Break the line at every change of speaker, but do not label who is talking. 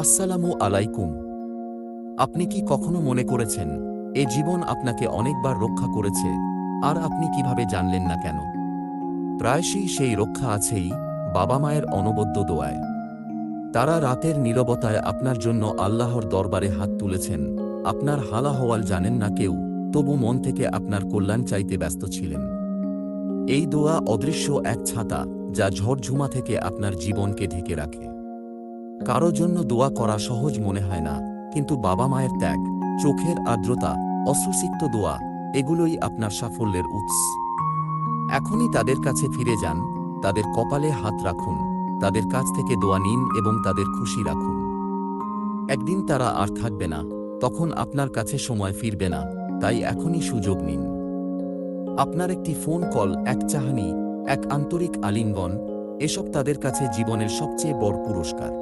আসসালামু আলাইকুম। আপনি কি কখনো মনে করেছেন এ জীবন আপনাকে অনেকবার রক্ষা করেছে, আর আপনি কিভাবে জানলেন না কেন? প্রায়শই সেই রক্ষা আছেই বাবা মায়ের অনবদ্য দোয়ায়। তারা রাতের নীরবতায় আপনার জন্য আল্লাহর দরবারে হাত তুলেছেন। আপনার হালাহওয়াল জানেন না কেউ, তবু মন থেকে আপনার কল্যাণ চাইতে ব্যস্ত ছিলেন। এই দোয়া অদৃশ্য এক ছাতা, যা ঝড়ঝুমা থেকে আপনার জীবনকে ঢেকে রাখে। কারো জন্য দোয়া করা সহজ মনে হয় না, কিন্তু বাবা মায়ের ত্যাগ, চোখের আর্দ্রতা, অশ্রুসিক্ত দোয়া, এগুলোই আপনার সাফল্যের উৎস। এখনই তাদের কাছে ফিরে যান, তাদের কপালে হাত রাখুন, তাদের কাছ থেকে দোয়া নিন এবং তাদের খুশি রাখুন। একদিন তারা আর থাকবে না, তখন আপনার কাছে সময় ফিরবে না, তাই এখনই সুযোগ নিন। আপনার একটি ফোন কল, এক চাহনি, এক আন্তরিক আলিঙ্গন, এসব তাদের কাছে জীবনের সবচেয়ে বড় পুরস্কার।